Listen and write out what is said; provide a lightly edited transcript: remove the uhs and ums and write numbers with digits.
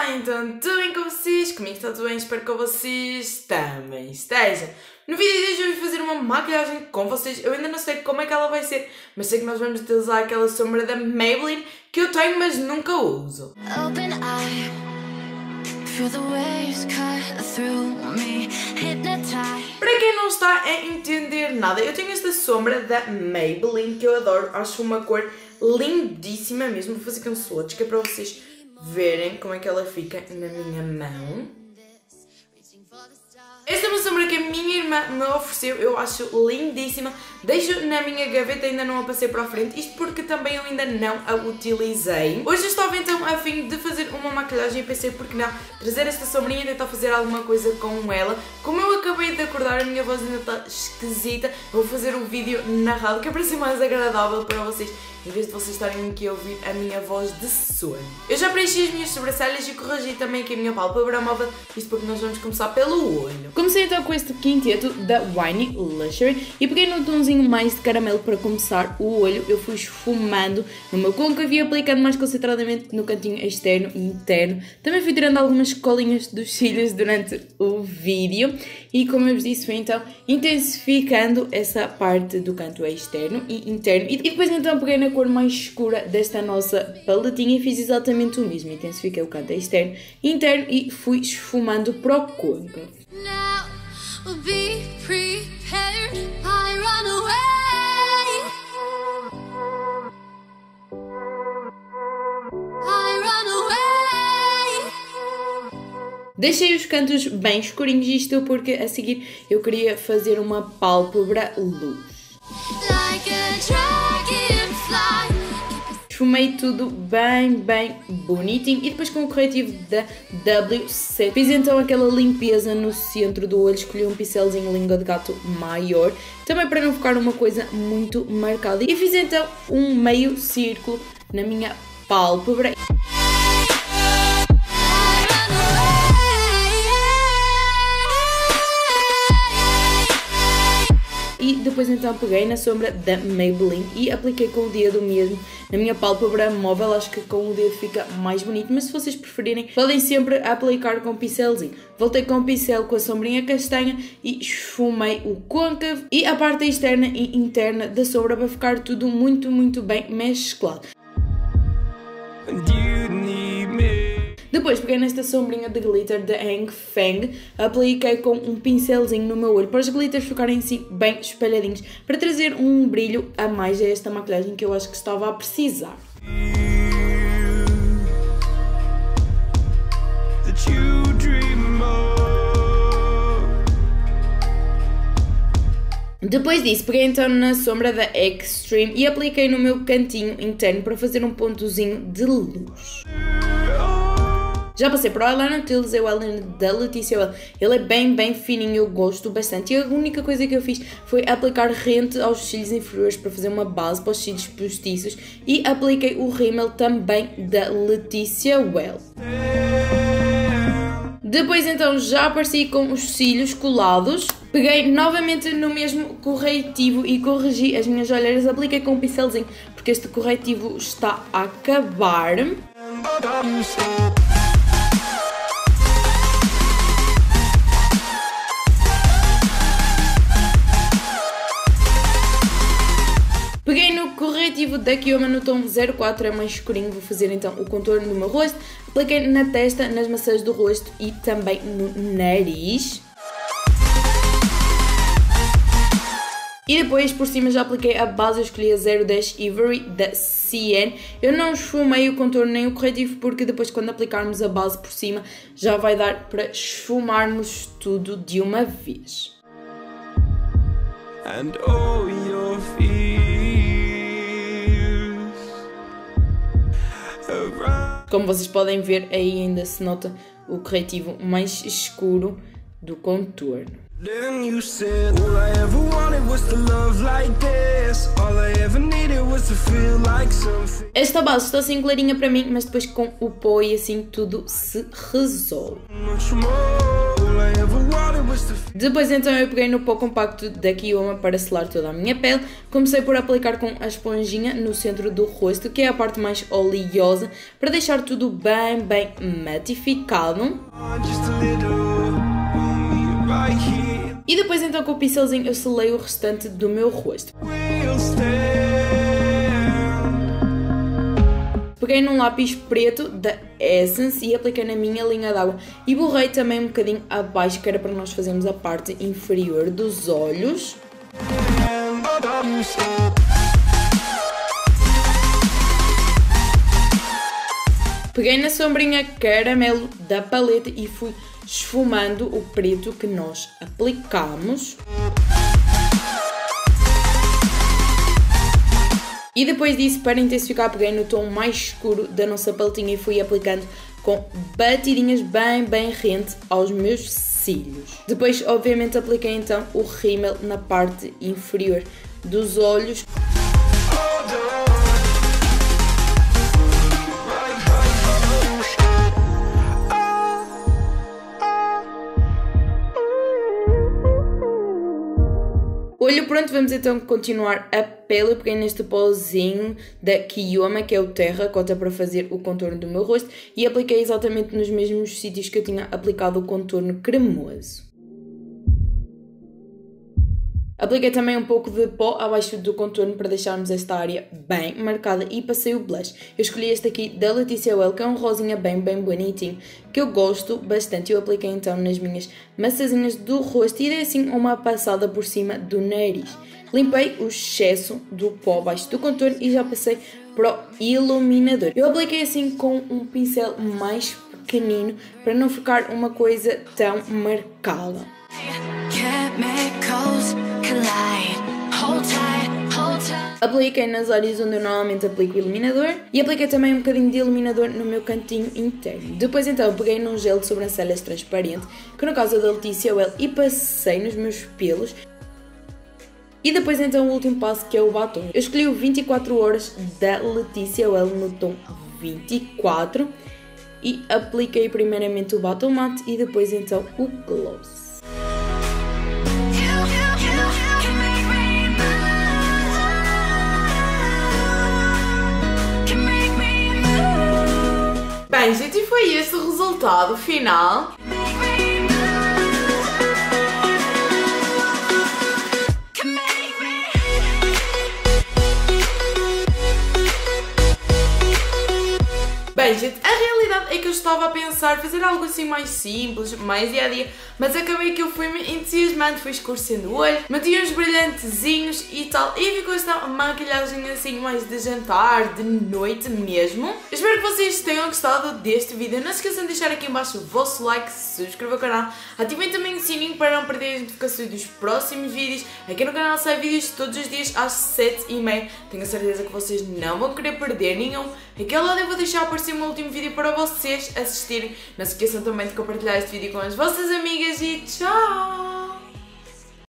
Olá, então tudo bem com vocês? Comigo está tudo bem, espero que com vocês também esteja. No vídeo de hoje eu vou fazer uma maquilhagem com vocês. Eu ainda não sei como é que ela vai ser, mas sei que nós vamos utilizar aquela sombra da Maybelline que eu tenho, mas nunca uso. Para quem não está a entender nada, eu tenho esta sombra da Maybelline que eu adoro, acho uma cor lindíssima mesmo. Vou fazer com swatch que é para vocês verem como é que ela fica na minha mão. Esta é uma sombra que a minha irmã me ofereceu, eu acho lindíssima. Deixo na minha gaveta, ainda não a passei para a frente, isto porque também eu ainda não a utilizei. Hoje eu estava então a fim de fazer uma maquilhagem e pensei, por que não trazer esta sombrinha e tentar fazer alguma coisa com ela. Como eu acabei de acordar, a minha voz ainda está esquisita, vou fazer um vídeo narrado que é para ser mais agradável para vocês, em vez de vocês estarem aqui a ouvir a minha voz de sono. Eu já preenchi as minhas sobrancelhas e corrigi também aqui a minha pálpebra móvel, isto porque nós vamos começar pelo olho. Comecei então com este quinteto da Winey Luxury e peguei no tomzinho mais de caramelo para começar o olho. Eu fui esfumando no meu côncavo e aplicando mais concentradamente no cantinho externo e interno. Também fui tirando algumas colinhas dos cílios durante o vídeo e, como eu vos disse, fui então intensificando essa parte do canto externo e interno. E depois então peguei na cor mais escura desta nossa paletinha e fiz exatamente o mesmo. Intensifiquei o canto externo e interno e fui esfumando para o côncavo. Deixei os cantos bem escurinhos, isto porque a seguir eu queria fazer uma pálpebra luz. Esfumei tudo bem bonitinho e depois com o corretivo da W7 fiz então aquela limpeza no centro do olho, escolhi um pincelzinho língua de gato maior, também para não ficar uma coisa muito marcada, e fiz então um meio círculo na minha pálpebra. E depois então peguei na sombra da Maybelline e apliquei com o dedo mesmo na minha pálpebra móvel. Acho que com o dedo fica mais bonito, mas se vocês preferirem podem sempre aplicar com o pincelzinho. Voltei com o pincel com a sombrinha castanha e esfumei o côncavo e a parte externa e interna da sombra para ficar tudo muito bem mesclado. Depois peguei nesta sombrinha de glitter da Hang Feng, apliquei com um pincelzinho no meu olho para os glitters ficarem assim bem espalhadinhos, para trazer um brilho a mais a esta maquilhagem que eu acho que estava a precisar. Depois disso, peguei então na sombra da Extreme e apliquei no meu cantinho interno para fazer um pontozinho de luz. Já passei para o eyeliner, utilizei o eyeliner da Letícia Well. Ele é bem fininho, eu gosto bastante. E a única coisa que eu fiz foi aplicar rente aos cílios inferiores para fazer uma base para os cílios postiços. E apliquei o rímel também da Letícia Well. Depois então já apareci com os cílios colados. Peguei novamente no mesmo corretivo e corrigi as minhas olheiras. Apliquei com um pincelzinho porque este corretivo está a acabar. Peguei no corretivo da Kioma no tom 04, é mais escurinho, vou fazer então o contorno do meu rosto. Apliquei na testa, nas maçãs do rosto e também no nariz. E depois por cima já apliquei a base, eu escolhi a 010 Ivory da CN. Eu não esfumei o contorno nem o corretivo porque depois quando aplicarmos a base por cima já vai dar para esfumarmos tudo de uma vez. And all your Como vocês podem ver, aí ainda se nota o corretivo mais escuro do contorno. Esta base está assim clarinha para mim, mas depois com o pó e assim tudo se resolve. Depois então eu peguei no pó compacto da Kioma para selar toda a minha pele. Comecei por aplicar com a esponjinha no centro do rosto, que é a parte mais oleosa, para deixar tudo bem matificado. E depois então com o pincelzinho eu selei o restante do meu rosto. Peguei num lápis preto da Essence e apliquei na minha linha d'água e borrei também um bocadinho abaixo, que era para nós fazermos a parte inferior dos olhos. Peguei na sombrinha caramelo da paleta e fui esfumando o preto que nós aplicamos. E depois disso, para intensificar, peguei no tom mais escuro da nossa paletinha e fui aplicando com batidinhas bem rente aos meus cílios. Depois, obviamente, apliquei então o rímel na parte inferior dos olhos. Olho pronto, vamos então continuar a pele. Eu peguei neste pozinho da Kioma, que é o terracota, para fazer o contorno do meu rosto e apliquei exatamente nos mesmos sítios que eu tinha aplicado o contorno cremoso. Apliquei também um pouco de pó abaixo do contorno para deixarmos esta área bem marcada e passei o blush. Eu escolhi este aqui da Leticia Well, que é um rosinha bem bonitinho, que eu gosto bastante. Eu apliquei então nas minhas maçãzinhas do rosto e dei assim uma passada por cima do nariz. Limpei o excesso do pó abaixo do contorno e já passei para o iluminador. Eu apliquei assim com um pincel mais pequenino para não ficar uma coisa tão marcada. Apliquei nas áreas onde eu normalmente aplico o iluminador e apliquei também um bocadinho de iluminador no meu cantinho interno. Depois então peguei num gel de sobrancelhas transparente, que no caso é da Leticia Well, e passei nos meus pelos. E depois então o último passo, que é o batom. Eu escolhi o 24 horas da Leticia Well no tom 24 e apliquei primeiramente o batom mate e depois então o gloss. Bem, gente, e foi este o resultado final. Bem, gente, a realidade é que eu estava a pensar fazer algo assim mais simples, mais dia a dia, mas acabei que eu fui-me entusiasmando, fui escurecendo o olho, meti uns brilhantezinhos e tal, e ficou esta maquilhagem assim mais de jantar, de noite mesmo. Eu espero que vocês tenham gostado deste vídeo. Não se esqueçam de deixar aqui em baixo o vosso like, subscrevam o canal, ativem também o sininho para não perderem as notificações dos próximos vídeos. Aqui no canal sai vídeos todos os dias às 7h30, tenho a certeza que vocês não vão querer perder nenhum. Aqui ao lado eu vou deixar aparecer o meu último vídeo para vocês assistirem. Não se esqueçam também de compartilhar este vídeo com as vossas amigas e tchau!